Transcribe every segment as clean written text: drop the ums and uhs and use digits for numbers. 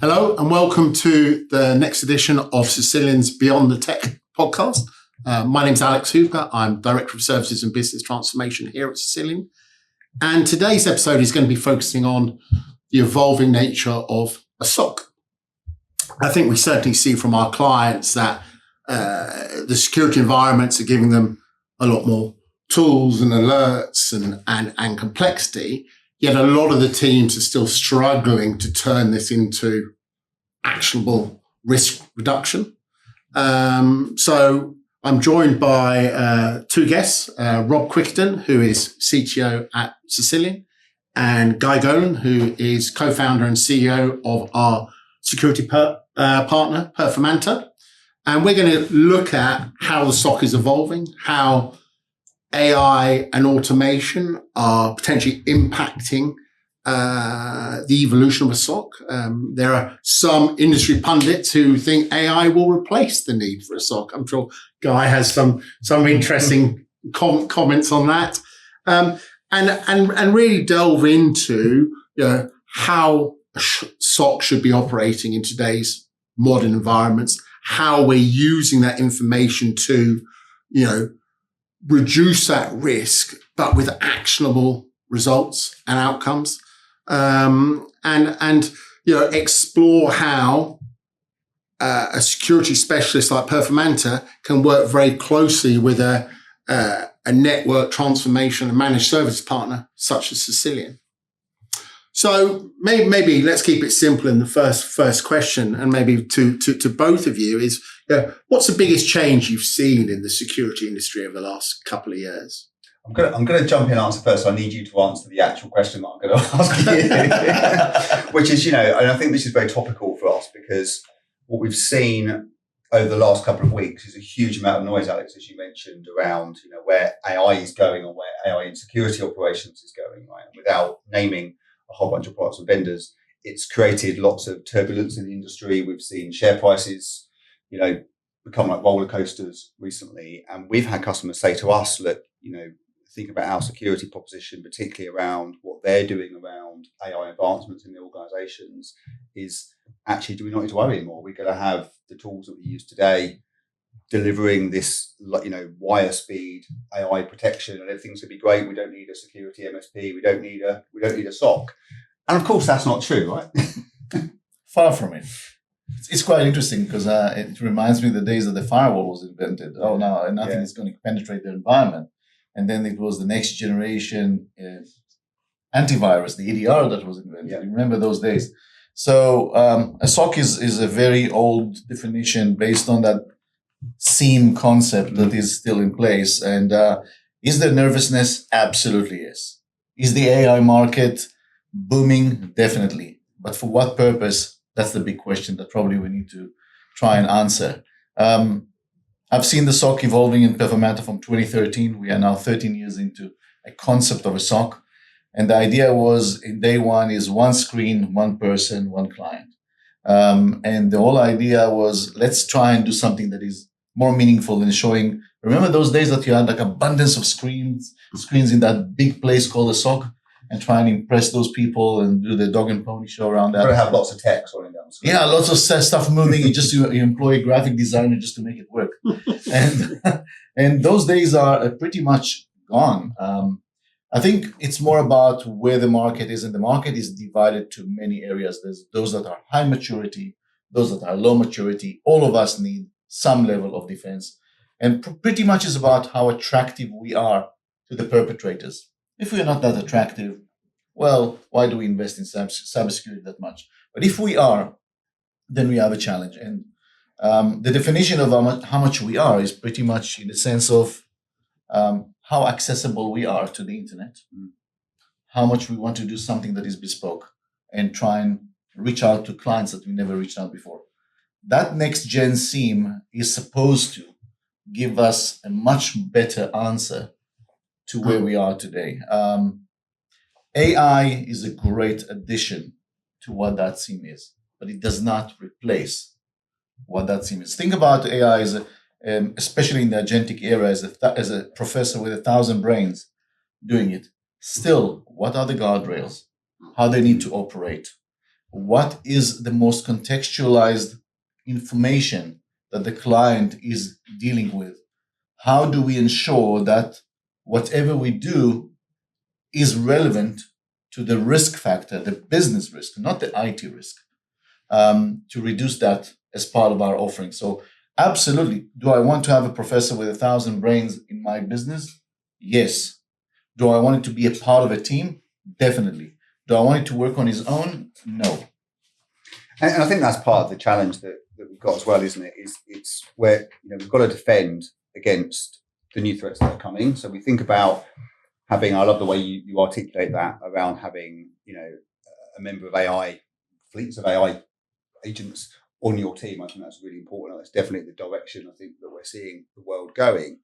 Hello and welcome to the next edition of Cisilion's Beyond the Tech podcast. My name's Alex Hooper. I'm Director of Services and Business Transformation here at Cisilion. And today's episode is going to be focusing on the evolving nature of a SOC. I think we certainly see from our clients that the security environments are giving them a lot more tools and alerts and complexity, yet a lot of the teams are still struggling to turn this into actionable risk reduction. So I'm joined by two guests, Rob Quickenden, who is CTO at Cisilion, and Guy Golan, who is co-founder and CEO of our security partner, Performanta. And we're going to look at how the SOC is evolving, how AI and automation are potentially impacting the evolution of a SOC. There are some industry pundits who think AI will replace the need for a SOC. I'm sure Guy has some interesting comments on that, and really delve into how a SOC should be operating in today's modern environments, how we're using that information to reduce that risk, but with actionable results and outcomes. And explore how a security specialist like Performanta can work very closely with a network transformation and managed service partner such as Cisilion. So maybe let's keep it simple in the first question, and maybe to both of you is, what's the biggest change you've seen in the security industry over the last couple of years? I'm going to jump in and answer first. So I need you to answer the actual question that I'm going to ask you, which is, and I think this is very topical for us because what we've seen over the last couple of weeks is a huge amount of noise, Alex, as you mentioned, around, where AI is going or where AI in security operations is going, right? And without naming a whole bunch of products and vendors, it's created lots of turbulence in the industry. We've seen share prices, become like roller coasters recently. And we've had customers say to us, look, think about our security proposition, particularly around what they're doing around AI advancements in the organizations, is actually, do we not need to worry anymore? We're going to have the tools that we use today delivering this, wire speed AI protection, and everything's going to be great. We don't need a security MSP. We don't need a SOC. And of course, that's not true, right? Far from it. It's quite interesting because it reminds me of the days that the firewall was invented. Oh, no, nothing is going to penetrate the environment. And then it was the next generation antivirus, the EDR, that was invented. Yeah. Remember those days? So a SOC is a very old definition based on that SIEM concept that is still in place. And is there nervousness? Absolutely yes. Is the AI market booming? Definitely. But for what purpose? That's the big question that probably we need to try and answer. I've seen the SOC evolving in Performanta from 2013. We are now 13 years into a concept of a SOC. And the idea was in day one is one screen, one person, one client. And the whole idea was let's try and do something that is more meaningful than showing. Remember those days that you had like abundance of screens in that big place called a SOC, and try and impress those people and do the dog and pony show around that. You've got to have lots of text running down the screen. Yeah, lots of stuff moving. You employ a graphic designer just to make it work. And those days are pretty much gone. I think it's more about where the market is, and the market is divided to many areas. There's those that are high maturity, those that are low maturity. All of us need some level of defense. And pretty much is about how attractive we are to the perpetrators. If we are not that attractive, well, why do we invest in cybersecurity that much? But if we are, then we have a challenge. And the definition of how much we are is pretty much in the sense of how accessible we are to the internet, how much we want to do something that is bespoke and try and reach out to clients that we never reached out before. That next gen SIEM is supposed to give us a much better answer to where we are today. AI is a great addition to what that SIEM is, but it does not replace what that SIEM is. Think about AI as especially in the agentic era, as a professor with 1,000 brains doing it. Still, what are the guardrails? How they need to operate? what is the most contextualized information that the client is dealing with? How do we ensure that whatever we do is relevant to the risk factor, the business risk, not the IT risk, to reduce that as part of our offering? So absolutely. Do I want to have a professor with 1,000 brains in my business? Yes. Do I want it to be a part of a team? Definitely. Do I want it to work on his own? No. And I think that's part of the challenge that we've got as well, isn't it? It's where we've got to defend against the new threats that are coming. So we think about having, I love the way you articulate that around having, a member of AI, fleets of AI agents on your team. I think that's really important. That's definitely the direction I think that we're seeing the world going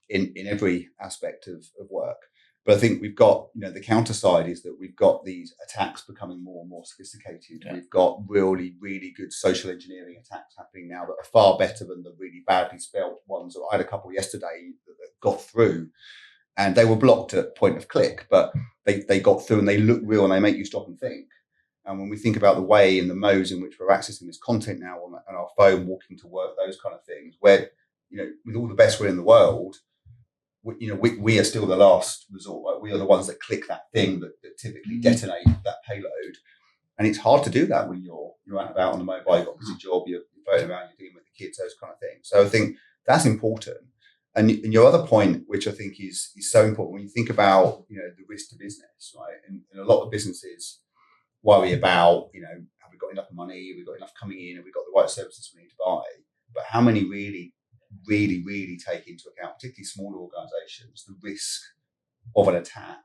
in every aspect of work. But I think we've got, the counter side is that we've got these attacks becoming more and more sophisticated. Yeah. We've got really, really good social engineering attacks happening now that are far better than the really badly spelled ones. I had a couple yesterday that got through and they were blocked at point of click, but they got through and they look real and they make you stop and think. And when we think about the way and the modes in which we're accessing this content now on our phone, walking to work, those kind of things, where, with all the best will in the world, we are still the last resort. Right? We are the ones that click that thing that typically detonate that payload. And it's hard to do that when you're out and about on the mobile, you've got a busy job, you're phoning around, you're dealing with the kids, those kind of things. So I think that's important. And your other point, which I think is so important, when you think about, the risk to business, right? And a lot of businesses worry about, have we got enough money? Have we got enough coming in? Have we got the right services we need to buy? But how many really take into account, particularly smaller organizations, the risk of an attack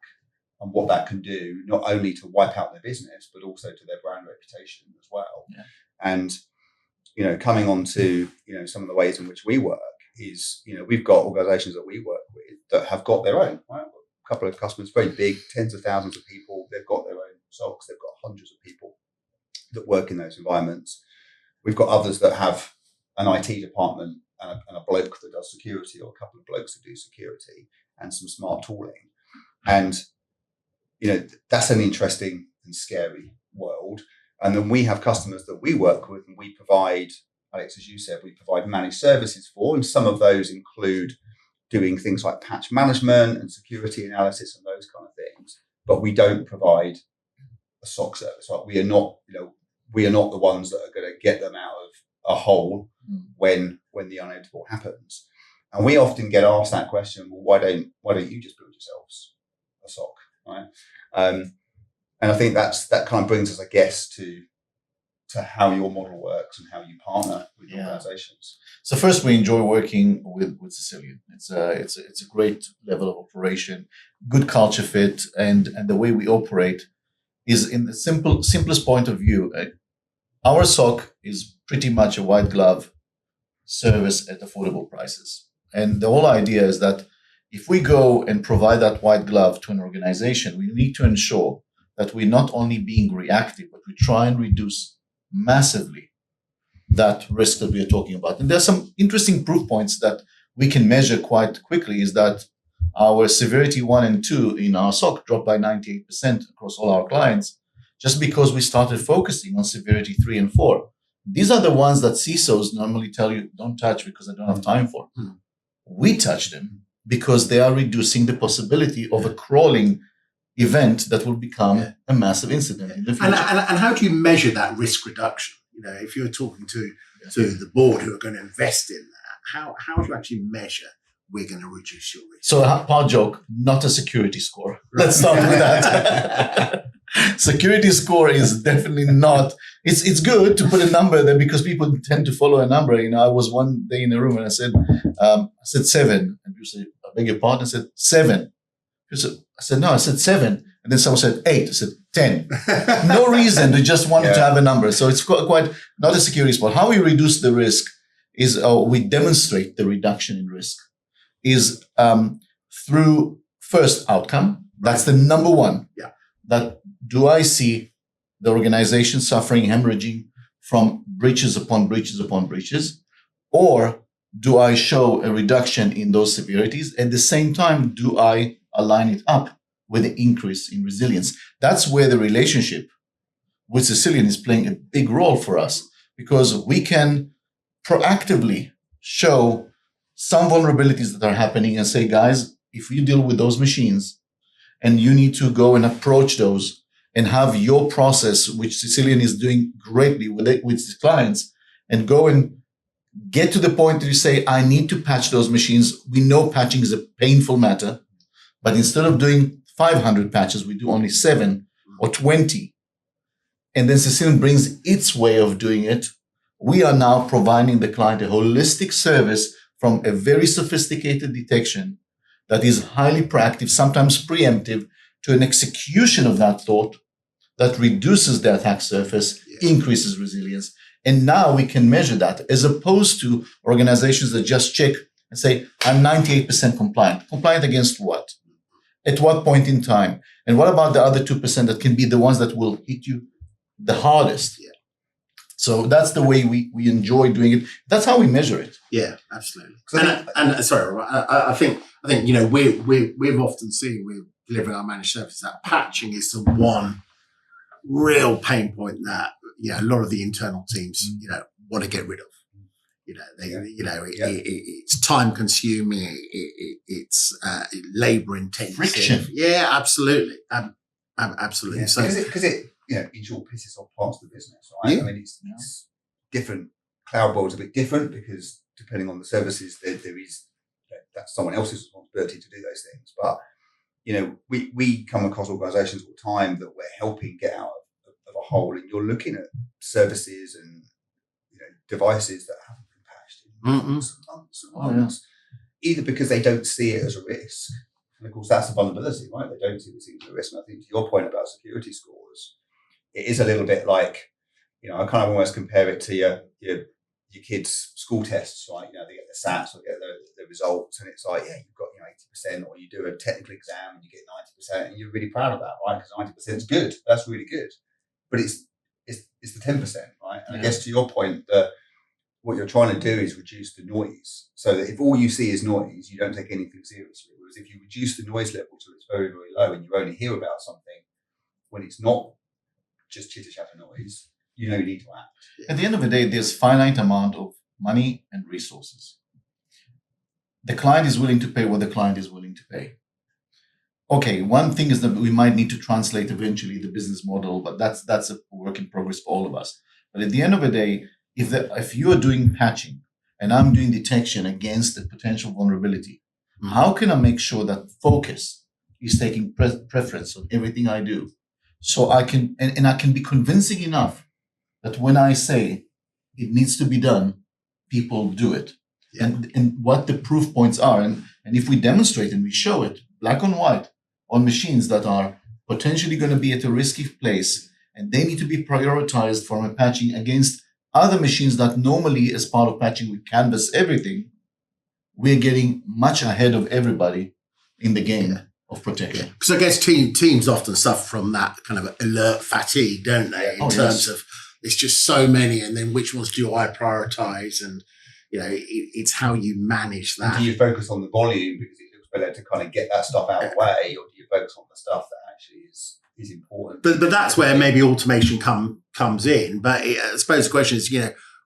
and what that can do, not only to wipe out their business, but also to their brand reputation as well. Yeah. And, coming on to, some of the ways in which we work is, we've got organizations that we work with that have got their own, right? A couple of customers, very big, tens of thousands of people. They've got their own SOCs. They've got hundreds of people that work in those environments. We've got others that have an IT department and a bloke that does security, or a couple of blokes that do security, and some smart tooling. And, that's an interesting and scary world. And then we have customers that we work with and we provide, Alex, as you said, we provide managed services for, and some of those include doing things like patch management and security analysis and those kind of things. But we don't provide a SOC service. Right? We are not the ones that are going to get them out of a hole when the inevitable happens. And we often get asked that question, well, why don't you just build yourselves a SOC, right? And I think that kind of brings us, I guess, to how your model works and how you partner with organizations. So first, we enjoy working with Cisilion. It's a great level of operation, good culture fit, and the way we operate is in the simplest point of view. Our SOC is pretty much a white glove service at affordable prices. And the whole idea is that if we go and provide that white glove to an organization, we need to ensure that we're not only being reactive, but we try and reduce massively that risk that we are talking about. And there's some interesting proof points that we can measure quite quickly, is that our severity 1 and 2 in our SOC dropped by 98% across all our clients, just because we started focusing on severity 3 and 4. These are the ones that CISOs normally tell you don't touch because they don't have time for. We touch them because they are reducing the possibility of a crawling event that will become a massive incident in the future. And how do you measure that risk reduction? If you're talking to the board who are going to invest in that, how do you actually measure we're going to reduce your risk? So part joke, not a security score. Let's start with that. Security score is definitely not. It's good to put a number there because people tend to follow a number. I was one day in a room and I said 7, and people said, I beg your pardon. I said 7. I said no. I said 7, and then someone said 8. I said 10. No reason. They just wanted to have a number. So it's quite not a security score. How we reduce the risk is we demonstrate the reduction in risk is through first outcome. That's the number one. Yeah. That do I see the organization suffering, hemorrhaging from breaches upon breaches upon breaches, or do I show a reduction in those severities? At the same time, do I align it up with the increase in resilience? That's where the relationship with Cisilion is playing a big role for us because we can proactively show some vulnerabilities that are happening and say, guys, if you deal with those machines and you need to go and approach those and have your process, which Cisilion is doing greatly with its clients, and go and get to the point that you say, I need to patch those machines. We know patching is a painful matter, but instead of doing 500 patches, we do only 7 or 20. And then Cisilion brings its way of doing it. We are now providing the client a holistic service from a very sophisticated detection that is highly proactive, sometimes preemptive, to an execution of that thought that reduces the attack surface, increases resilience. And now we can measure that, as opposed to organizations that just check and say, I'm 98% compliant. Compliant against what? At what point in time? And what about the other 2% that can be the ones that will hit you the hardest? Yeah. So that's the way we enjoy doing it. That's how we measure it. Yeah, absolutely. And sorry, I think we've often seen with delivering our managed services that patching is the one real pain point that a lot of the internal teams want to get rid of. It's time consuming. It's labor intensive. Friction. Yeah, absolutely. Absolutely. Yeah, So because it in short pisses off parts of the business, right? Yeah. I mean, it's different. Cloud world's a bit different because depending on the services, there is that's someone else's responsibility to do those things. But we come across organisations all the time that we're helping get out of a hole, and you're looking at services and devices that haven't been patched in months and months, either because they don't see it as a risk, and of course that's a vulnerability, right? They don't see it as a risk. And I think to your point about security scores, it is a little bit like, I kind of almost compare it to your kids' school tests, right? They get the SATs or get the results, and it's like, you've got 80%, or you do a technical exam and you get 90%, and you're really proud of that, right? Because 90% is good. That's really good. But it's the 10%, right? And I guess to your point, that what you're trying to do is reduce the noise, so that if all you see is noise, you don't take anything seriously. Whereas if you reduce the noise level to it's very, very low, and you only hear about something when it's not just chitter-chatter noise, you need to act. At the end of the day, there's finite amount of money and resources. The client is willing to pay what the client is willing to pay. Okay, one thing is that we might need to translate eventually the business model, but that's a work in progress for all of us. But at the end of the day, if you are doing patching and I'm doing detection against a potential vulnerability, how can I make sure that focus is taking preference on everything I do? So I can, and I can be convincing enough that when I say it needs to be done, people do it. Yeah. And what the proof points are. And if we demonstrate and we show it black on white on machines that are potentially going to be at a risky place, and they need to be prioritized for a patching against other machines that normally, as part of patching, we canvas everything, we're getting much ahead of everybody in the game of protection. Because I guess teams often suffer from that kind of alert fatigue, don't they? In terms of it's just so many, and then which ones do I prioritize? And it's how you manage that. And do you focus on the volume because it looks better to kind of get that stuff out of the way, or do you focus on the stuff that actually is important? But that's where maybe automation comes in. But I suppose the question is,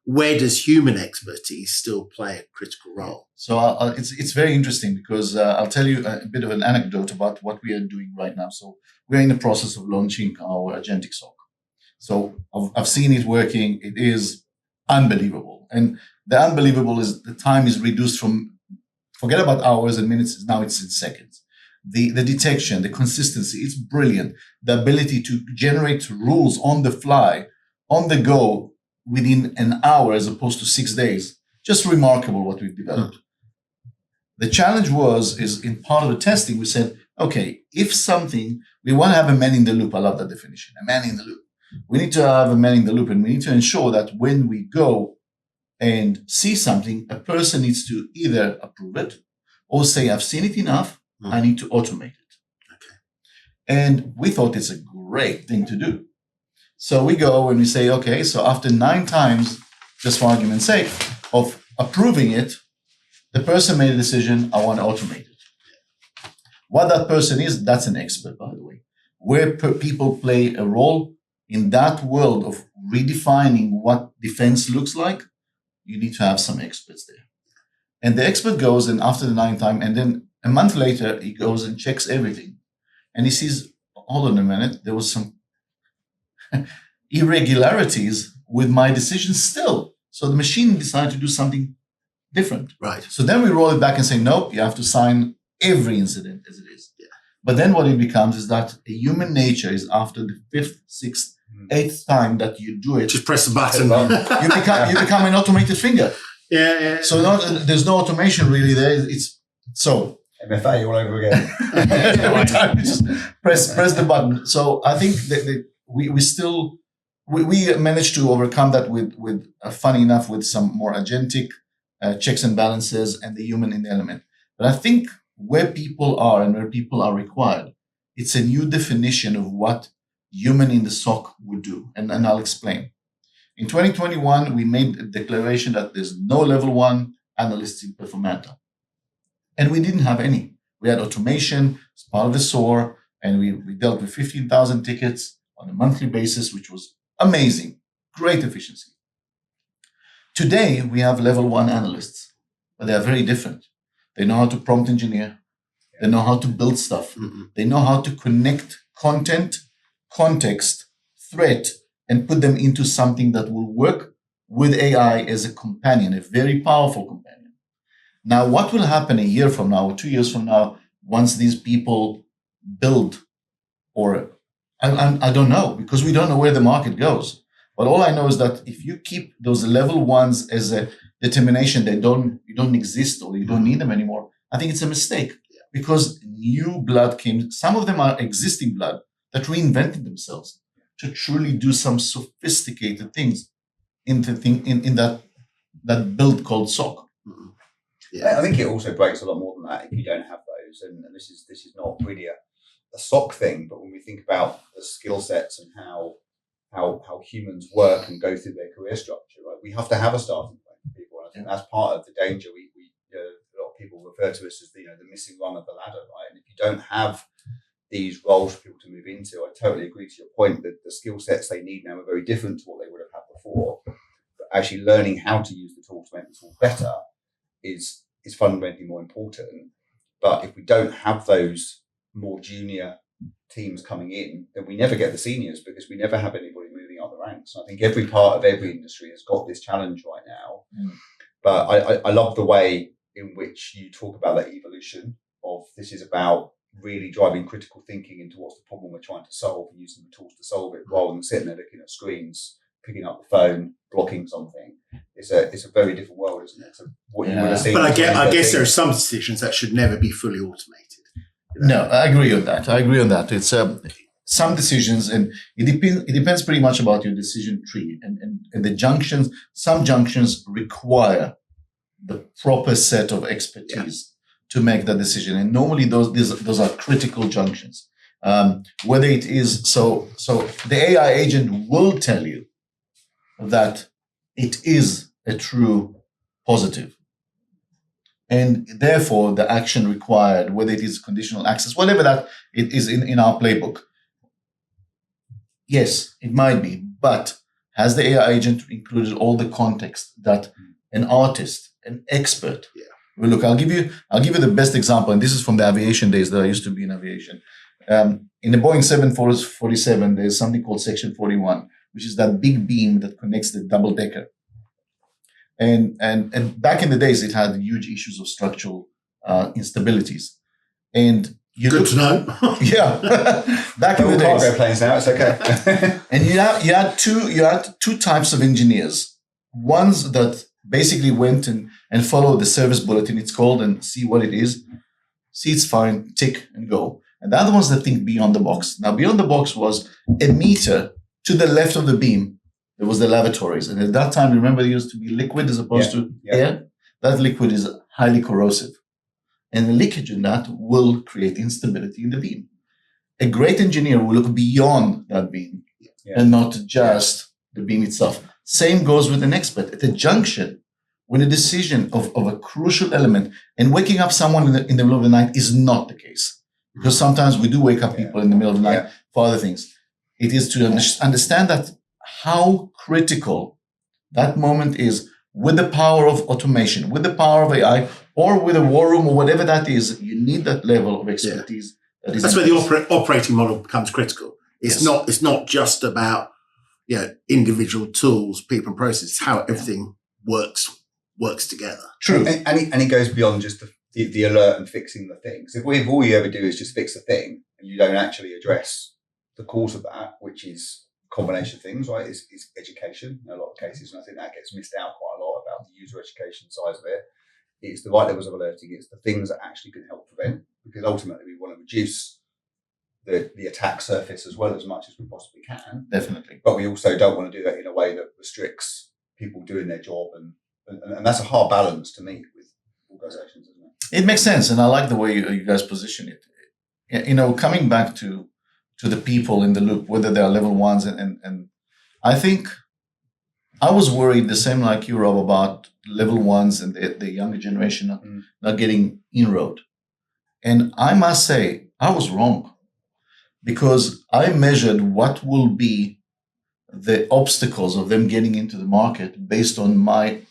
where does human expertise still play a critical role? So it's very interesting because I'll tell you a bit of an anecdote about what we are doing right now. So we're in the process of launching our agentic SOC. So I've seen it working. It is unbelievable. And the unbelievable is the time is reduced from, forget about hours and minutes, now it's in seconds. The detection, the consistency, it's brilliant. The ability to generate rules on the fly, on the go, within an hour as opposed to 6 days. Just remarkable what we've developed. The challenge is in part of the testing, we said, okay, if something, we want to have a man in the loop. I love that definition, a man in the loop. We need to have a man in the loop, and we need to ensure that when we go and see something, a person needs to either approve it or say, I've seen it enough, I need to automate it. Okay. And we thought it's a great thing to do. So we go and we say, okay, so after 9 times, just for argument's sake, of approving it, the person made a decision, I want to automate it. What that person is, that's an expert, by the way. Where people play a role, in that world of redefining what defense looks like, you need to have some experts there. And the expert goes, and after the ninth time, and then a month later, he goes and checks everything. And he sees, hold on a minute, there was some irregularities with my decisions still. So the machine decided to do something different. Right. So then we roll it back and say, nope, you have to sign every incident as it is. Yeah. But then what it becomes is that a human nature is after the fifth, sixth, eighth time that you do it, Just press the button. you become an automated finger. Yeah. So there's no automation really there. It's so MFA all over again. every time you just press the button. So I think that we still managed to overcome that with funny enough, with some more agentic checks and balances and the human in the element. But I think where people are and where people are required, it's a new definition of what human in the SOC would do. And I'll explain. In 2021, we made a declaration that there's no level 1 analysts in Performanta. And we didn't have any. We had automation as part of the SOAR, and we dealt with 15,000 tickets on a monthly basis, which was amazing. Great efficiency. Today, we have level 1 analysts, but they are very different. They know how to prompt engineer. They know how to build stuff. Mm-hmm. They know how to connect content, context, threat, and put them into something that will work with AI as a companion, a very powerful companion. Now, what will happen a year from now, or 2 years from now, once these people build, or I don't know, because we don't know where the market goes. But all I know is that if you keep those level 1s as a determination that you don't exist or you don't need them anymore, I think it's a mistake, because new blood came. Some of them are existing blood that reinvented themselves to truly do some sophisticated things in that build called SOC. Mm-hmm. Yeah. I think it also breaks a lot more than that if you don't have those. And this is not really a SOC thing, but when we think about the skill sets and how humans work and go through their career structure, right? We have to have a starting point for people. And I think that's part of the danger. We a lot of people refer to us as the missing rung of the ladder, right? And if you don't have these roles for people to move into, I totally agree to your point that the skill sets they need now are very different to what they would have had before. But actually learning how to use the tool to make the tool better is fundamentally more important. But if we don't have those more junior teams coming in, then we never get the seniors, because we never have anybody moving up the ranks. And I think every part of every industry has got this challenge right now. But I love the way in which you talk about that evolution of this is about really driving critical thinking into what's the problem we're trying to solve and using the tools to solve it, rather than sitting there looking at screens, picking up the phone, blocking something. It's a very different world, isn't it? So what you would have seen. But I guess there are some decisions that should never be fully automated. No, I agree on that. It's some decisions, and it depends pretty much about your decision tree and the junctions. Some junctions require the proper set of expertise to make that decision, and normally those are critical junctions. Whether it is so the AI agent will tell you that it is a true positive. And therefore, the action required, whether it is conditional access, whatever that it is in our playbook. Yes, it might be, but has the AI agent included all the context that an artist, an expert? Well, look, I'll give you the best example, and this is from the aviation days that I used to be in aviation. In the Boeing 747, there's something called Section 41, which is that big beam that connects the double decker. And back in the days, it had huge issues of structural instabilities. And Good to know. Yeah, back in the days. Cargo planes now, it's okay. And you had two types of engineers. Ones that basically went and followed the service bulletin, it's called, and see what it is. See it's fine, tick and go. And the other ones that think beyond the box. Now, beyond the box was a meter to the left of the beam. There was the lavatories. And at that time, remember, it used to be liquid as opposed to air. That liquid is highly corrosive. And the leakage in that will create instability in the beam. A great engineer will look beyond that beam and not just the beam itself. Same goes with an expert. At a junction, when a decision of a crucial element, and waking up someone in the middle of the night is not the case. Because sometimes we do wake up people in the middle of the night for other things. It is to understand that how critical that moment is with the power of automation, with the power of AI, or with a war room or whatever that is. You need that level of expertise. That's where the operating model becomes critical. It's not just about individual tools, people, and processes. It's how everything works together. True, and it goes beyond just the alert and fixing the things. If all you ever do is just fix a thing, and you don't actually address the cause of that, which is a combination of things, right? Is education in a lot of cases, and I think that gets missed out quite a lot about the user education side of it. It's the right levels of alerting. It's the things that actually can help prevent, because ultimately we want to reduce the attack surface as well as much as we possibly can. Definitely. But we also don't want to do that in a way that restricts people doing their job, and that's a hard balance to meet with organizations, isn't it? It makes sense, and I like the way you guys position it. Coming back to the people in the loop, whether they are level ones, and I think I was worried the same like you, Rob, about level ones and the younger generation not getting inroad. And I must say, I was wrong, because I measured what will be the obstacles of them getting into the market based on my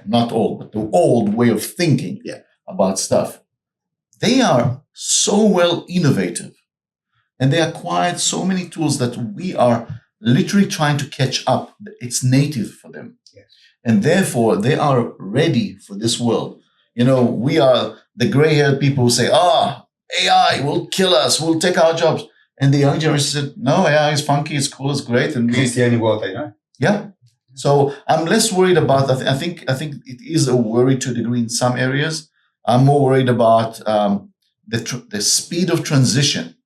not old, but the old way of thinking about stuff. They are so well innovative, and they acquired so many tools that we are literally trying to catch up. It's native for them. Yes. And therefore, they are ready for this world. We are the gray-haired people who say, AI will kill us, will take our jobs. And the young generation said, no, AI is funky, it's cool, it's great. And it's the only world they know. Yeah. So I'm less worried about that. I think it is a worry to a degree in some areas. I'm more worried about the speed of transition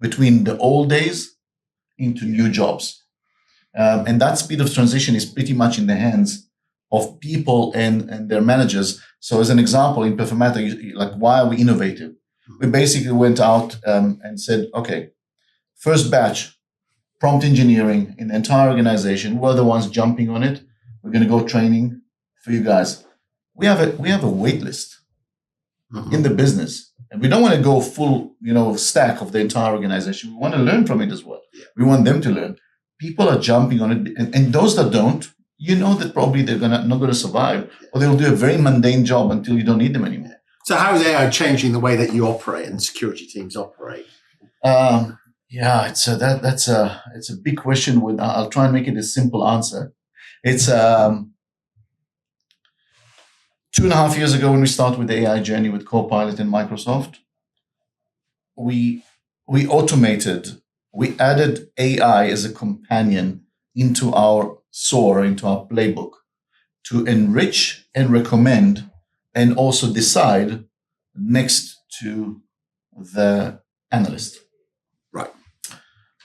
between the old days into new jobs. And that speed of transition is pretty much in the hands of people and their managers. So as an example, in Performanta, why are we innovative? We basically went out and said, okay, first batch, prompt engineering in the entire organization. We're the ones jumping on it. We're going to go training for you guys. We have a wait list in the business, and we don't want to go full, stack of the entire organization. We want to learn from it as well. Yeah. We want them to learn. People are jumping on it, and those that don't, that probably they're not going to survive, or they'll do a very mundane job until you don't need them anymore. So how is AI changing the way that you operate and security teams operate? It's a big question. I'll try and make it a simple answer. It's 2.5 years ago when we started with the AI journey with Copilot and Microsoft, we automated. We added AI as a companion into our SOAR, into our playbook, to enrich and recommend, and also decide next to the analyst. Right.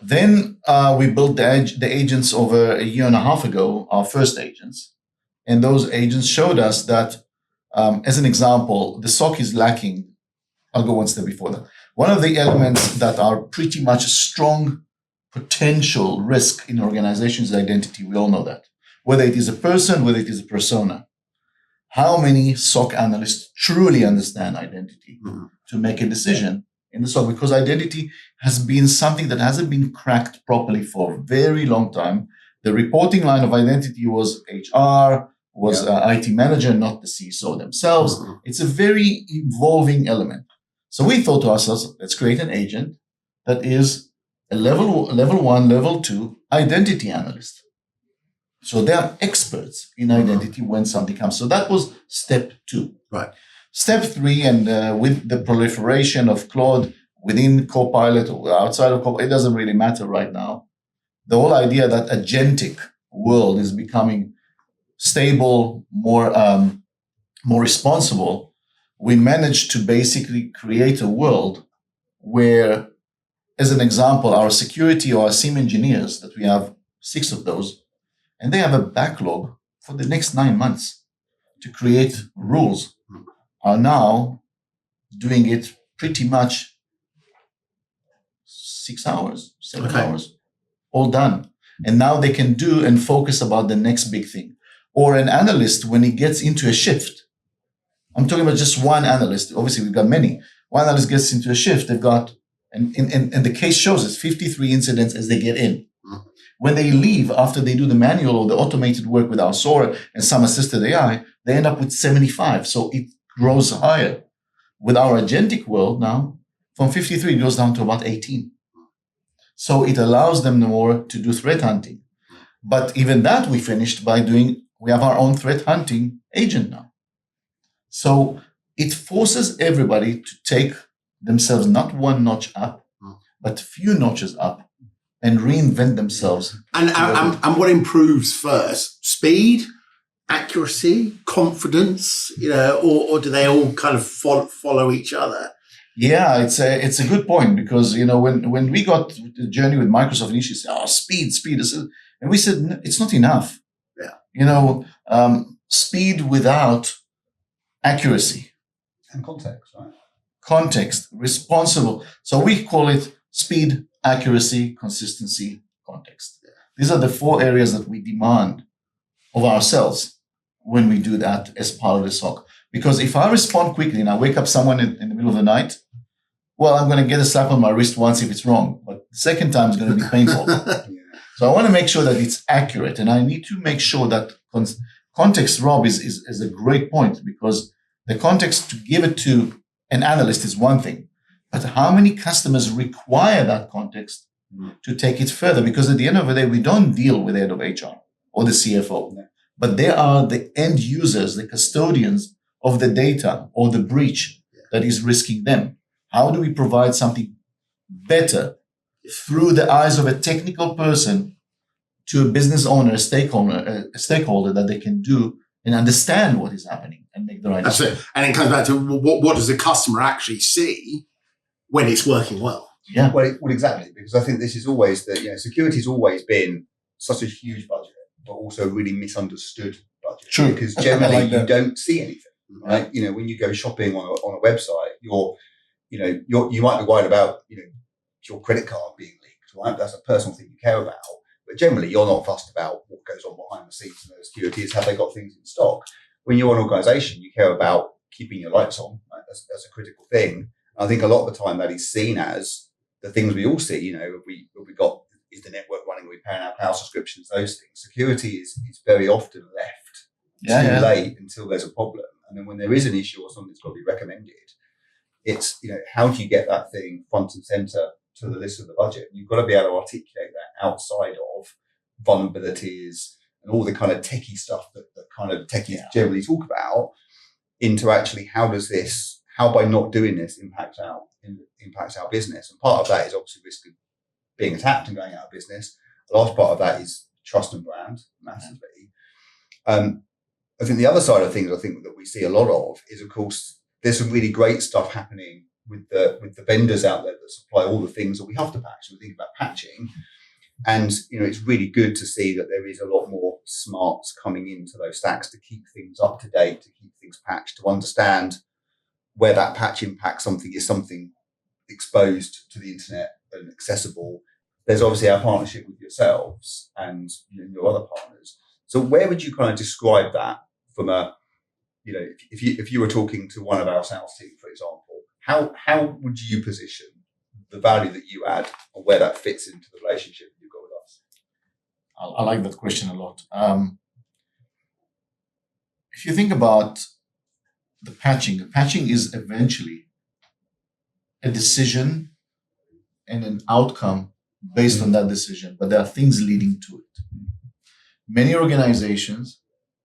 Then we built the agents over 1.5 years ago, our first agents. And those agents showed us that, as an example, the SOC is lacking. I'll go one step before that. One of the elements that are pretty much a strong potential risk in organizations is identity. We all know that. Whether it is a person, whether it is a persona. How many SOC analysts truly understand identity to make a decision in the SOC? Because identity has been something that hasn't been cracked properly for a very long time. The reporting line of identity was HR, was IT manager, not the CISO themselves. It's a very evolving element. So we thought to ourselves, let's create an agent that is a level 1, level 2 identity analyst. So they are experts in identity when something comes. So that was step 2. Right. Step 3, and with the proliferation of Claude within Copilot or outside of Copilot, it doesn't really matter right now. The whole idea that agentic world is becoming stable, more responsible. We managed to basically create a world where, as an example, our security or our SIEM engineers, that we have 6 of those, and they have a backlog for the next 9 months to create rules, are now doing it pretty much 6 hours, 7 hours, all done. And now they can do and focus about the next big thing. Or an analyst, when he gets into a shift, I'm talking about just one analyst. Obviously, we've got many. One analyst gets into a shift. They've got And the case shows it's 53 incidents as they get in. When they leave, after they do the manual or the automated work with our SOAR and some assisted AI, they end up with 75. So it grows higher. With our agentic world now, from 53, it goes down to about 18. So it allows them more to do threat hunting. But even that we finished by we have our own threat hunting agent now. So it forces everybody to take themselves not one notch up, but few notches up and reinvent themselves. And what improves first? Speed, accuracy, confidence, or do they all kind of follow each other? Yeah, it's a good point because, when we got the journey with Microsoft initially, said, speed. And we said, no, it's not enough. Yeah. Speed without accuracy. And context, right? Context, responsible. So we call it speed, accuracy, consistency, context. Yeah. These are the 4 areas that we demand of ourselves when we do that as part of the SOC. Because if I respond quickly and I wake up someone in the middle of the night, well, I'm going to get a slap on my wrist once if it's wrong, but the second time is going to be painful. So I want to make sure that it's accurate, and I need to make sure that context, Rob, is a great point, because the context to give it to an analyst is one thing, but how many customers require that context to take it further? Because at the end of the day, we don't deal with the head of HR or the CFO, but they are the end users, the custodians of the data or the breach that is risking them. How do we provide something better through the eyes of a technical person to a business owner, a stakeholder that they can do and understand what is happening and make the right decision? And it comes back to what does the customer actually see when it's working well? Yeah. Well, exactly, because I think this is always security's always been such a huge budget, but also a really misunderstood budget. True. Because generally you don't see anything, right? When you go shopping on a website, you might be worried about, your credit card being leaked, right? That's a personal thing you care about. But generally, you're not fussed about what goes on behind the scenes in the security. Is have they got things in stock? When you're an organization, you care about keeping your lights on. Right? That's a critical thing. I think a lot of the time that is seen as the things we all see. If we got, is the network running? Are we paying our cloud subscriptions? Those things. Security is very often left too late until there's a problem. And then when there is an issue or something that's got to be recommended, it's, how do you get that thing front and center to the list of the budget? You've got to be able to articulate that outside of vulnerabilities and all the kind of techie stuff that kind of techies generally talk about, into actually how by not doing this impacts our business. And part of that is obviously risk of being attacked and going out of business. A large part of that is trust and brand, massively. I think the other side of things that we see a lot of is, of course, there's some really great stuff happening with the vendors out there that supply all the things that we have to patch. So we think about patching, and it's really good to see that there is a lot more smarts coming into those stacks to keep things up to date, to keep things patched, to understand where that patch impacts something is something exposed to the internet and accessible. There's obviously our partnership with yourselves and your other partners. So where would you kind of describe that from a, if you were talking to one of our sales team, for example, how would you position the value that you add and where that fits into the relationship you've got with us? I like that question a lot. If you think about the patching is eventually a decision and an outcome based on that decision, but there are things leading to it. Many organizations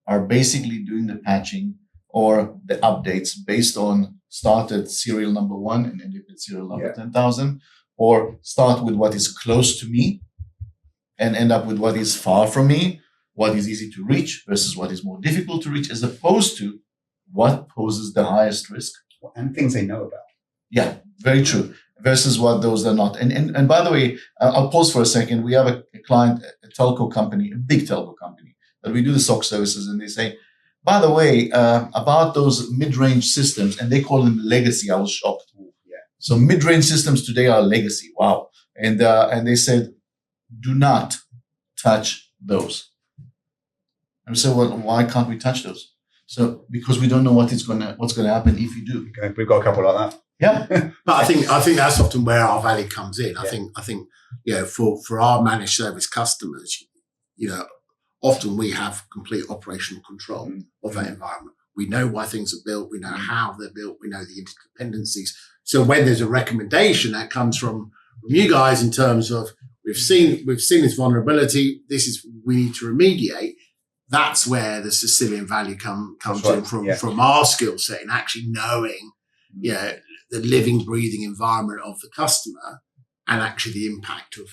are basically doing the patching or the updates based on start at serial number 1 and end at serial number 10,000, or start with what is close to me and end up with what is far from me, what is easy to reach versus what is more difficult to reach, as opposed to what poses the highest risk. And things they know about. Yeah, very true. Versus what those are not. And by the way, I'll pause for a second. We have a client, a telco company, a big telco company, that we do the SOC services, and they say, by the way, about those mid-range systems, and they call them legacy. I was shocked. Yeah. So mid-range systems today are legacy. Wow. And they said, do not touch those. And we said, well, why can't we touch those? So because we don't know what's going to happen if you do. Okay, we've got a couple like that. Yeah. But I think that's often where our value comes in. I think for our managed service customers, often we have complete operational control of that environment. We know why things are built. We know how they're built. We know the interdependencies. So when there's a recommendation that comes from you guys in terms of we've seen this vulnerability, we need to remediate. That's where the Cisilion value comes in from our skill set in actually knowing, the living, breathing environment of the customer and actually the impact of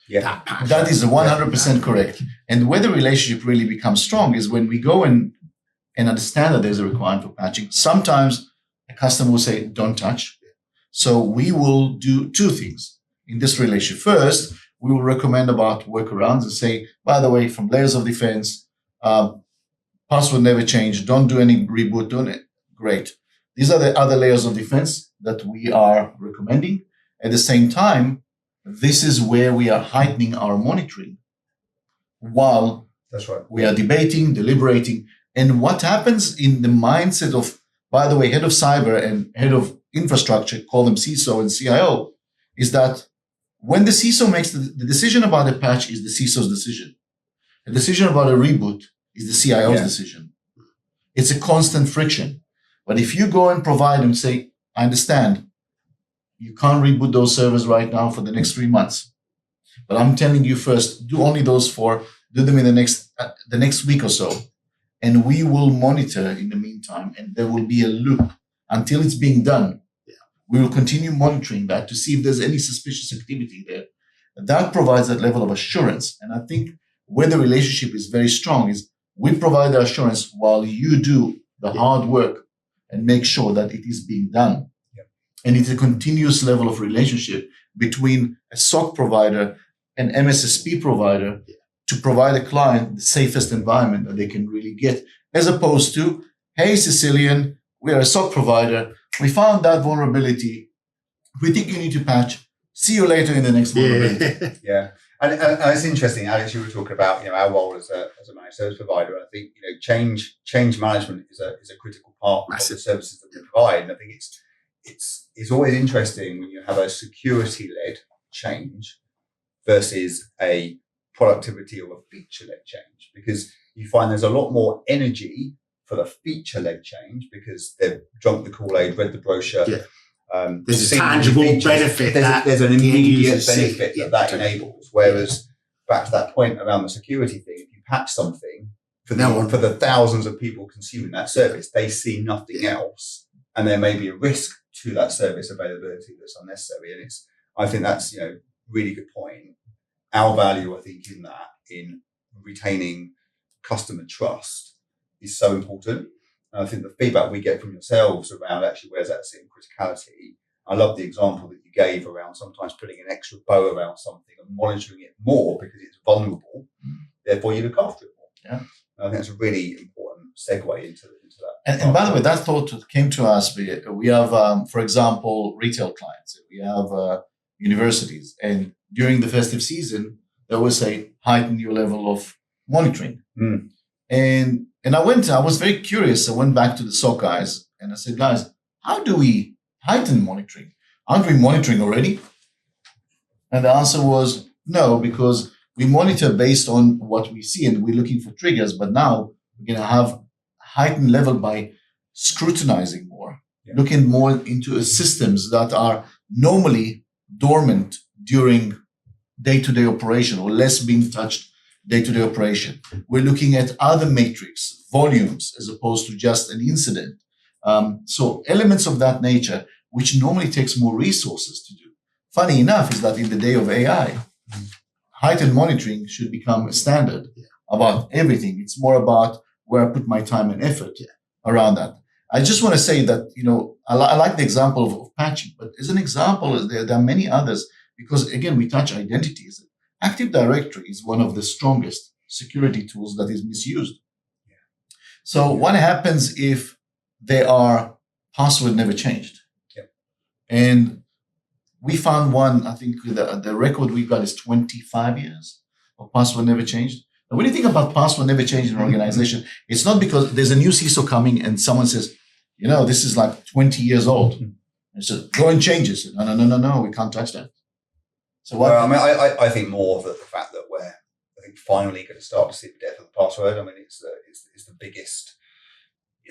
that patch. That is 100% correct. And where the relationship really becomes strong is when we go and understand that there's a requirement for patching. Sometimes a customer will say, don't touch. So we will do two things in this relationship. First, we will recommend about workarounds and say, by the way, from layers of defense, password never change. Don't do any reboot. Don't it. Great. These are the other layers of defense that we are recommending. At the same time, this is where we are heightening our monitoring while we are debating, deliberating. And what happens in the mindset of, by the way, head of cyber and head of infrastructure, call them CISO and CIO, is that when the CISO makes the decision about a patch is the CISO's decision. The decision about a reboot is the CIO's decision. It's a constant friction. But if you go and provide and say, I understand, you can't reboot those servers right now for the next 3 months. But I'm telling you first, do them in the next week or so. And we will monitor in the meantime, and there will be a loop until it's being done. Yeah. We will continue monitoring that to see if there's any suspicious activity there. That provides that level of assurance. And I think where the relationship is very strong is we provide the assurance while you do the hard work and make sure that it is being done. Yeah. And it's a continuous level of relationship between a SOC provider and MSSP provider to provide a client the safest environment that they can really get, as opposed to, hey, Cisilion, we are a SOC provider. We found that vulnerability. We think you need to patch. See you later in the next vulnerability. Yeah. And it's interesting, Alex, you were talking about, our role as a managed service provider. I think, change management is a critical part of the services that we provide. And I think it's always interesting when you have a security-led change versus a productivity or a feature-led change, because you find there's a lot more energy for the feature-led change because they've drunk the Kool-Aid, read the brochure. Yeah. There's a tangible benefit. There's an immediate benefit that enables. Whereas back to that point around the security thing, if you patch something for the thousands of people consuming that service, they see nothing else, and there may be a risk to that service availability that's unnecessary. And I think that's really good point. Our value, I think, in retaining customer trust is so important. And I think the feedback we get from yourselves around actually where's that sitting criticality. I love the example that you gave around sometimes putting an extra bow around something and monitoring it more because it's vulnerable. Therefore, you look after it more. Yeah. And I think that's a really important segue into that. And by the way, that thought came to us. We have, for example, retail clients. We have universities. And during the festive season, they always say, heighten your level of monitoring. Mm. And I was very curious. I went back to the SOC guys and I said, guys, how do we heighten monitoring? Aren't we monitoring already? And the answer was no, because we monitor based on what we see and we're looking for triggers. But now we're going to have heightened level by scrutinizing more, looking more into systems that are normally dormant during day-to-day operation or less being touched day-to-day operation. We're looking at other metrics, volumes, as opposed to just an incident. So elements of that nature, which normally takes more resources to do. Funny enough is that in the day of AI, heightened monitoring should become a standard about everything. It's more about where I put my time and effort around that. I just want to say that, I like the example of patching, but as an example, there are many others because, again, we touch identities. Active Directory is one of the strongest security tools that is misused. Yeah. So what happens if they are password never changed? Yeah. And we found one, I think the record we've got is 25 years of password never changed. And when you think about password never changed in an organization, it's not because there's a new CISO coming and someone says, this is like 20 years old. And so go and change it. No, we can't touch that. So what? Well, I mean, I think more of the fact that we're, I think, finally going to start to see the death of the password. I mean, it's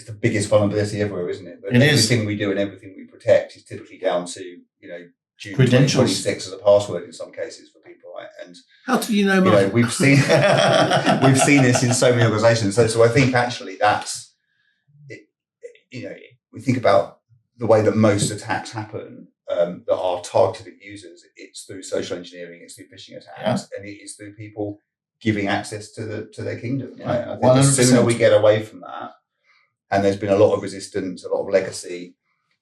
the biggest vulnerability everywhere, isn't it? But everything we do and everything we protect is typically down to, June 2026 as a password in some cases for people, right? And how do you know mine? We've seen this in so many organizations. So I think actually that's it. We think about the way that most attacks happen that are targeted at users. It's through social engineering, it's through phishing attacks, and it is through people giving access to their kingdom. Right? I think 100%. The sooner we get away from that, and there's been a lot of resistance, a lot of legacy.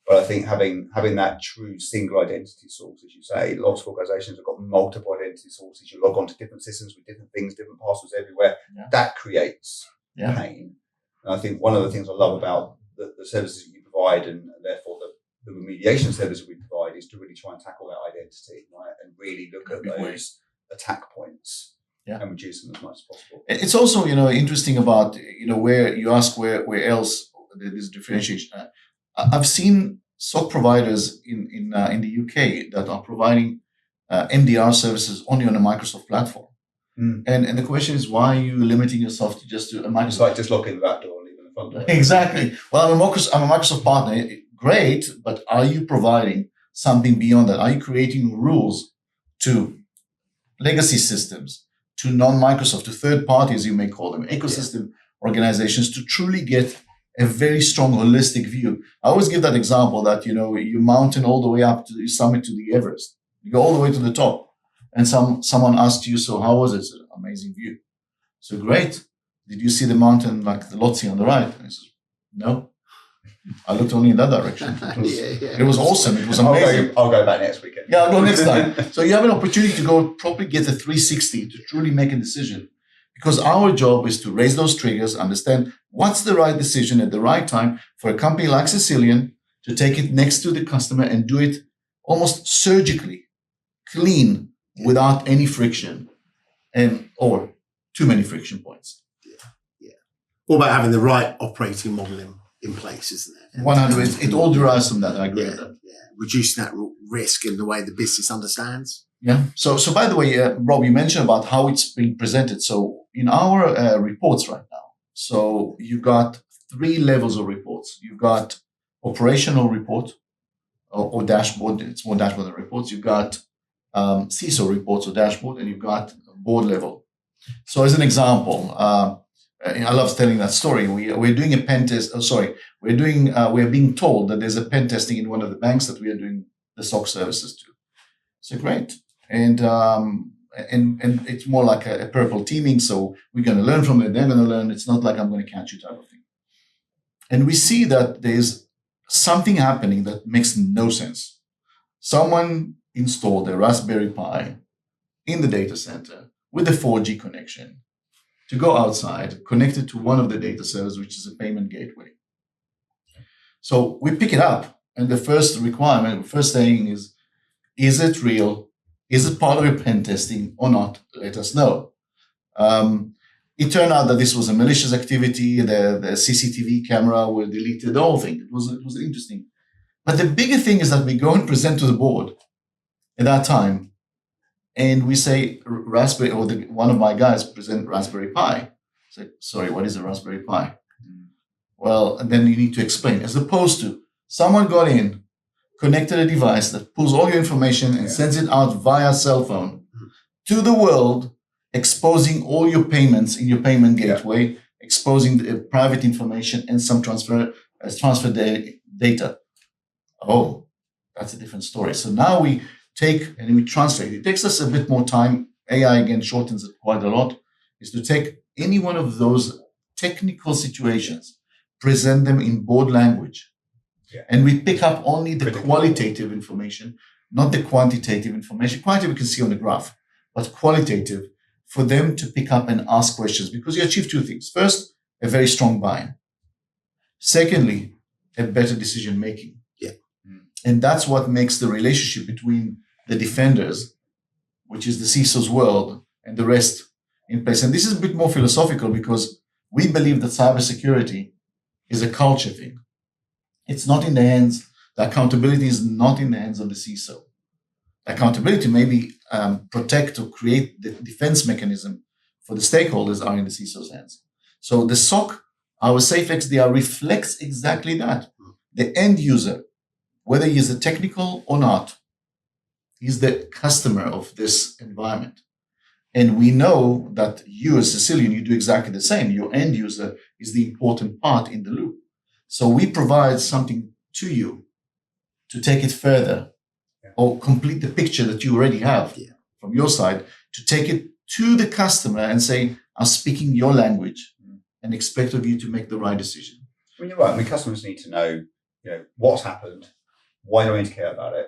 But I think having that true single identity source, as you say, lots of organizations have got multiple identity sources. You log on to different systems with different things, different passwords everywhere. Yeah. That creates pain. And I think one of the things I love about the services that you provide and therefore the remediation service we provide is to really try and tackle that identity, right? And really look at those attack points and reduce them as much as possible. It's also, interesting about, where you ask where else there's differentiation. I've seen SOC providers in the UK that are providing MDR services only on a Microsoft platform. And the question is, why are you limiting yourself to just a Microsoft? It's like just locking the back door and leaving the front door. Exactly. Well, I'm a Microsoft partner. Great, but are you providing something beyond that? Are you creating rules to legacy systems, to non-Microsoft, to third parties, you may call them, ecosystem organizations, to truly get a very strong holistic view? I always give that example that, you mountain all the way up to the summit to the Everest. You go all the way to the top. And someone asked you, so how was it? It's an amazing view. So great. Did you see the mountain like the Lhotse on the right? And I said, no. I looked only in that direction. It was awesome. It was amazing. I'll go back next weekend. Yeah, I'll go next time. So you have an opportunity to go probably get a 360 to truly make a decision. Because our job is to raise those triggers, understand what's the right decision at the right time for a company like Cisilion to take it next to the customer and do it almost surgically, clean, without any friction or too many friction points. Yeah. All about having the right operating model in place, isn't it? 100. It all derives from that. I agree with that. Yeah. Reducing that risk in the way the business understands. Yeah. So by the way, Rob, you mentioned about how it's being presented. So in our reports right now, so you've got 3 levels of reports. You've got operational report or dashboard. It's more dashboard than reports. You've got CISO reports or dashboard, and you've got board level. So as an example, I love telling that story. We're doing a pen test. We're being told that there's a pen testing in one of the banks that we are doing the SOC services to. So great. And it's more like a purple teaming. So we're going to learn from it. They're going to learn. It's not like I'm going to catch you type of thing. And we see that there's something happening that makes no sense. Someone installed a Raspberry Pi in the data center with a 4G connection to go outside, connected to one of the data servers, which is a payment gateway. So we pick it up. And the first requirement, first saying is it real? Is it part of your pen testing or not? Let us know. It turned out that this was a malicious activity. The CCTV camera were deleted, the whole thing. It was interesting. But the bigger thing is that we go and present to the board at that time. And we say Raspberry, or one of my guys present Raspberry Pi. Say, sorry, what is a Raspberry Pi? Well, and then you need to explain. As opposed to someone got in, connected a device that pulls all your information and sends it out via cell phone to the world, exposing all your payments in your payment gateway, exposing the private information and some transfer data. Oh, that's a different story. So now we take and we translate. It takes us a bit more time. AI, again, shortens it quite a lot, is to take any one of those technical situations, present them in board language. Yeah. And we pick up only the qualitative information, not the quantitative information. Quantitative we can see on the graph, but qualitative for them to pick up and ask questions, because you achieve 2 things. First, a very strong buy-in. Secondly, a better decision-making. Yeah. And that's what makes the relationship between the defenders, which is the CISO's world, and the rest in place. And this is a bit more philosophical because we believe that cybersecurity is a culture thing. It's not in the hands the accountability is not in the hands of the CISO. Accountability, maybe protect or create the defense mechanism for the stakeholders are in the CISO's hands. So the SOC, our Safe XDR, reflects exactly that. The end user, whether he is a technical or not, is the customer of this environment. And we know that you as Cisilion, you do exactly the same. Your end user is the important part in the loop. So we provide something to you to take it further or complete the picture that you already have from your side, to take it to the customer and say, I'm speaking your language and expect of you to make the right decision. Well, you're right. I mean, customers need to know, what's happened, why do I need to care about it,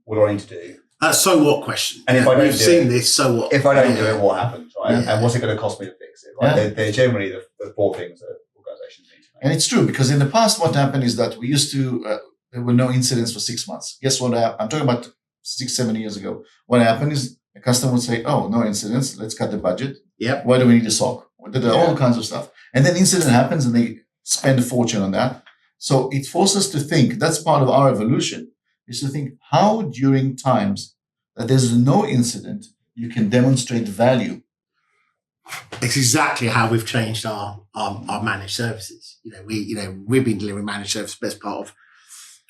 what do I need to do? So what question? And if I don't We've seen this, so what? If I don't do it, what happens, right? Yeah. And what's it going to cost me to fix it, right? Yeah. They're generally the four things that organizations need to know. And it's true, because in the past, what happened is that we used to, there were no incidents for 6 months. Guess what? I'm talking about 6-7 years ago. What happened is a customer would say, oh, no incidents. Let's cut the budget. Yep. Why do we need a SOC? All kinds of stuff. And then incident happens and they spend a fortune on that. So it forces us to think, that's part of our evolution, is to think how during times that there's no incident, you can demonstrate value. It's exactly how we've changed our managed services. We've been delivering managed service best part of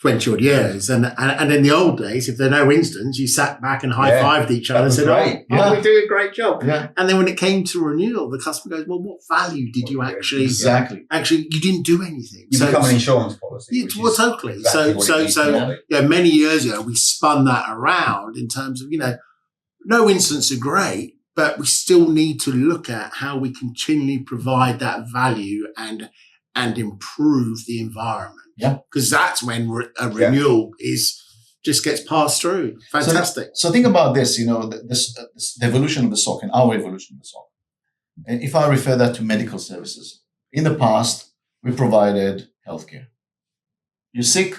20 odd years. And in the old days, if there are no incidents, you sat back and high-fived each other and said, we're doing a great job. Yeah. And then when it came to renewal, the customer goes, well, what value did you actually... Exactly. Actually, you didn't do anything. You become an insurance policy. Totally. Exactly many years ago, we spun that around in terms of, no incidents are great, but we still need to look at how we continually provide that value and improve the environment. Yeah. Because that's when a renewal just gets passed through. Fantastic. So think about this, the evolution of the SOC and our evolution of the SOC. And if I refer that to medical services, in the past, we provided healthcare. You're sick,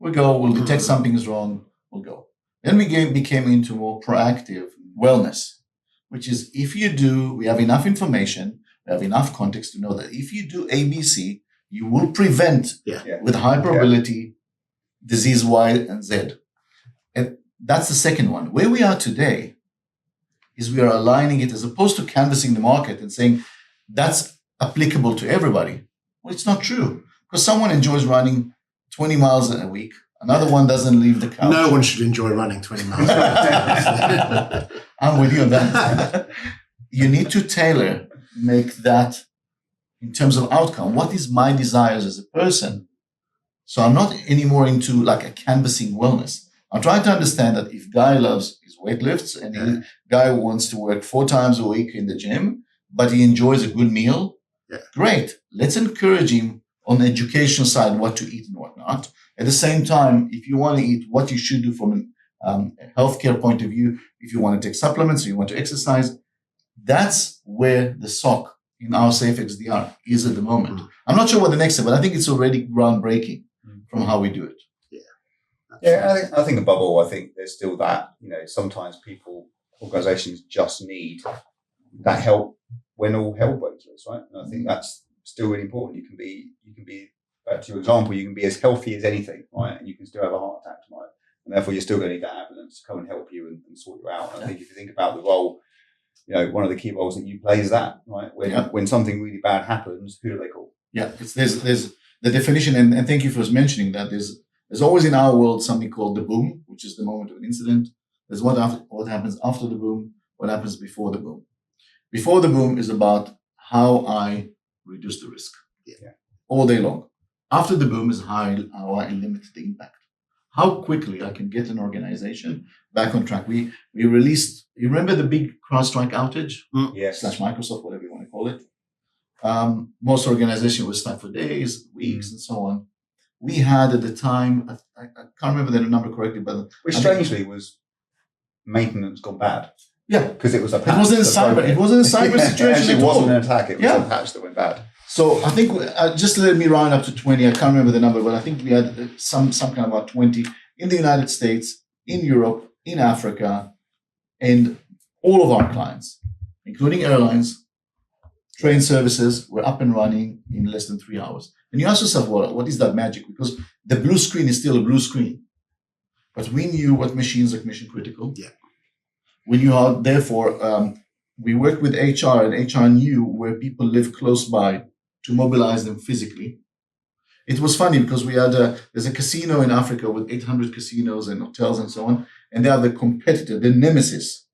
we go, we'll detect something is wrong, we'll go. Then we became into more proactive wellness, which is we have enough information, we have enough context to know that if you do ABC, you will prevent with high probability disease Y and Z. And that's the second one. Where we are today is we are aligning it as opposed to canvassing the market and saying that's applicable to everybody. Well, it's not true, because someone enjoys running 20 miles a week. Another one doesn't leave the couch. No one should enjoy running 20 miles. I'm with you on that. You need to make that in terms of outcome. What is my desires as a person? So I'm not anymore into like a canvassing wellness. I'm trying to understand that if Guy loves his weightlifts and Guy wants to work 4 times a week in the gym, but he enjoys a good meal, great. Let's encourage him on the education side, what to eat and what not. At the same time, if you want to eat, what you should do from a healthcare point of view, if you want to take supplements, or you want to exercise, that's where the SOC in our Safe XDR is at the moment. I'm not sure what the next step, but I think it's already groundbreaking from how we do it. I think above all, I think there's still that, sometimes organizations just need that help when all hell breaks loose, right? And I think that's still really important. You can be, back to your example, you can be as healthy as anything, right? And you can still have a heart attack tomorrow. And therefore you're still going to need that ambulance to come and help you and sort you out. And I think if you think about the role, one of the key roles that you play is that, right? When something really bad happens, who do they call? Yeah, there's the definition, and thank you for mentioning that. There's always in our world something called the boom, which is the moment of an incident. There's what happens after the boom, what happens before the boom. Before the boom is about how I reduce the risk all day long. After the boom is how I limit the impact. How quickly I can get an organization back on track. We released, you remember the big CrowdStrike outage? Yes. / Microsoft, whatever you want to call it. Most organizations were stuck for days, weeks, and so on. We had at the time, I can't remember the number correctly, but which strangely was maintenance gone bad. Yeah, because it was a patch. It wasn't a cyber situation. It wasn't an attack. It was a patch that went bad. So I think just let me round up to 20. I can't remember the number, but I think we had some kind of about 20 in the United States, in Europe, in Africa, and all of our clients, including airlines, train services, were up and running in less than 3 hours. And you ask yourself, well, what is that magic? Because the blue screen is still a blue screen. But we knew what machines are mission critical. Yeah. We knew how, therefore, we worked with HR, and HR knew where people live close by to mobilize them physically. It was funny because there's a casino in Africa with 800 casinos and hotels and so on, and they are the competitor, the nemesis.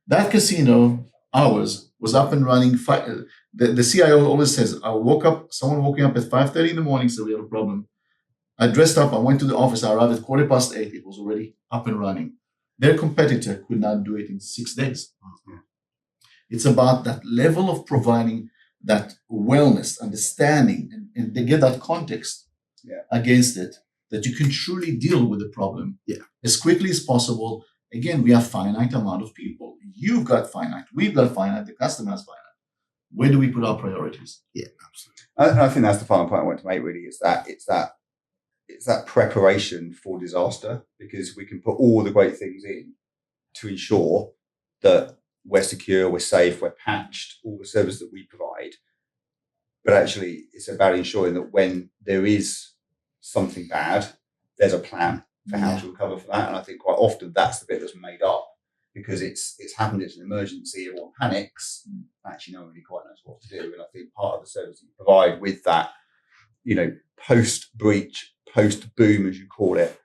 That casino, ours, was up and running. The CIO always says, someone woke up at 5:30 in the morning, so we have a problem. I dressed up, I went to the office, I arrived at 8:15, it was already up and running. Their competitor could not do it in 6 days. Mm-hmm. It's about that level of providing that wellness, understanding, and they get that context against it, that you can truly deal with the problem as quickly as possible. Again, we have finite amount of people. You've got finite, we've got finite, the customer has finite. Where do we put our priorities? Yeah, absolutely. I think that's the final point I want to make, really, is that it's that preparation for disaster, because we can put all the great things in to ensure that we're secure, we're safe, we're patched, all the services that we provide. But actually, it's about ensuring that when there is something bad, there's a plan for how to recover from that. And I think quite often that's the bit that's made up, because it's happened, it's an emergency, everyone panics. Actually, no one really quite knows what to do. And I think part of the service that you provide with that, post-breach, post-boom, as you call it,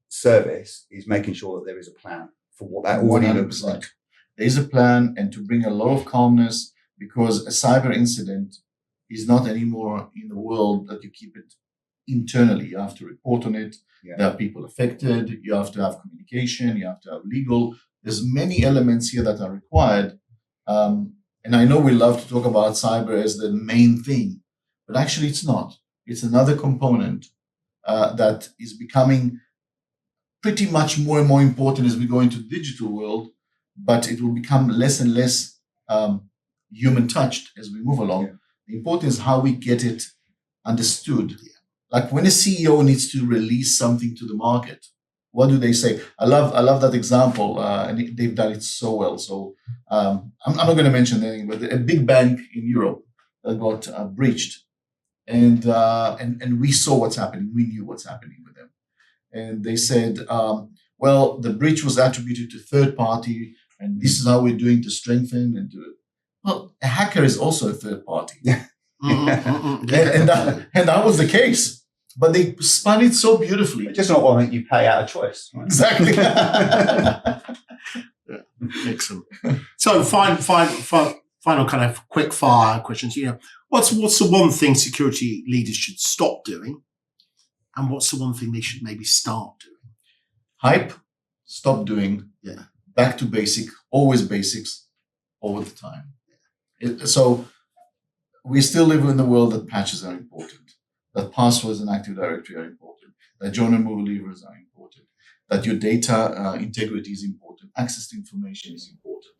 service, is making sure that there is a plan for what that already looks like. There is a plan, and to bring a lot of calmness, because a cyber incident is not anymore in the world that you keep it internally. You have to report on it. Yeah. There are people affected. You have to have communication. You have to have legal. There's many elements here that are required. And I know we love to talk about cyber as the main thing, but actually it's not. It's another component that is becoming pretty much more and more important as we go into the digital world, but it will become less and less human touched as we move along. Yeah. The important is how we get it understood. Yeah. Like when a CEO needs to release something to the market, what do they say? I love that example, and they've done it so well. So I'm not going to mention anything, but a big bank in Europe that got breached, and we saw what's happening. We knew what's happening with them, and they said, well, the breach was attributed to third party, and this is how we're doing to strengthen and do it. Well, a hacker is also a third party. Yeah. and that was the case. But they spun it so beautifully. It's just not one that you pay out of choice. Right? Exactly. Excellent. So final kind of quick fire questions. What's the one thing security leaders should stop doing? And what's the one thing they should maybe start doing? Hype, stop doing. Yeah. Back to basic, always basics, all the time. So we still live in the world that patches are important, that passwords and Active Directory are important, that join and move levers are important, that your data integrity is important, access to information is important.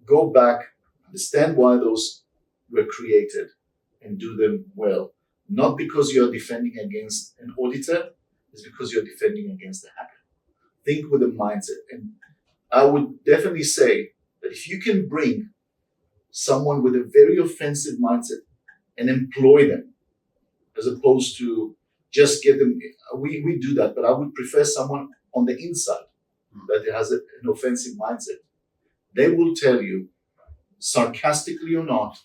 Go back, understand why those were created, and do them well. Not because you're defending against an auditor, it's because you're defending against a hacker. Think with a mindset. And I would definitely say that if you can bring someone with a very offensive mindset and employ them, as opposed to just get them, we do that, but I would prefer someone on the inside that has an offensive mindset. They will tell you, sarcastically or not,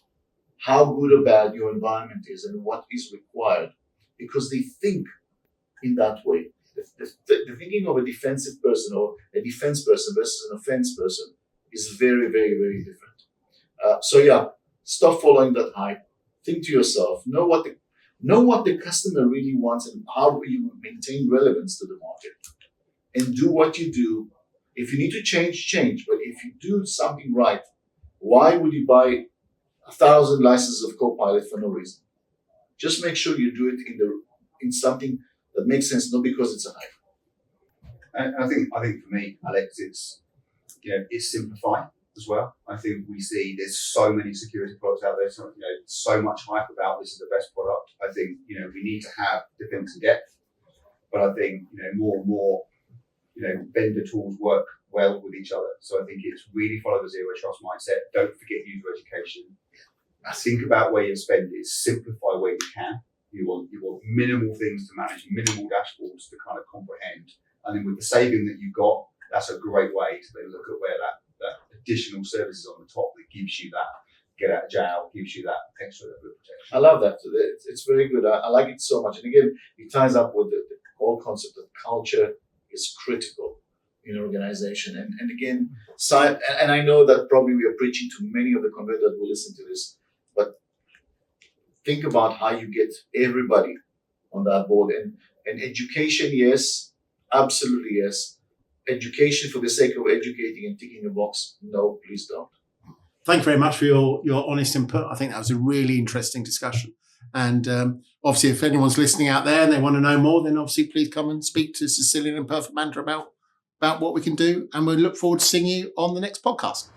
how good or bad your environment is and what is required, because they think in that way. The thinking of a defensive person or a defense person versus an offense person is very, very, very different. Stop following that hype. Think to yourself, know what the customer really wants and how you maintain relevance to the market, and do what you do. If you need to change. But if you do something right, why would you buy 1,000 licenses of Copilot for no reason? Just make sure you do it in something that makes sense, not because it's a hype. I think for me, Alex, it's simplifying as well. I think we see there's so many security products out there, so much hype about this is the best product. I think we need to have defense and depth, but I think more and more vendor tools work well with each other. So I think it's really follow the zero trust mindset. Don't forget user education. think about where your spend is, simplify where you can. You want minimal things to manage, minimal dashboards to kind of comprehend. And then with the saving that you've got, that's a great way to then look at where that additional services on the top that gives you that get out of jail, gives you that extra level of protection. I love that. It's very good. I like it so much. And again, it ties up with the whole concept of culture is critical in an organization. And again, and I know that probably we are preaching to many of the competitors that will listen to this, but think about how you get everybody on that board. And education, yes, absolutely yes. Education for the sake of educating and ticking a box, no, please don't. Thank you very much for your honest input. I think that was a really interesting discussion. And obviously, if anyone's listening out there and they want to know more, then obviously please come and speak to Cisilion and Performanta about what we can do. And we look forward to seeing you on the next podcast.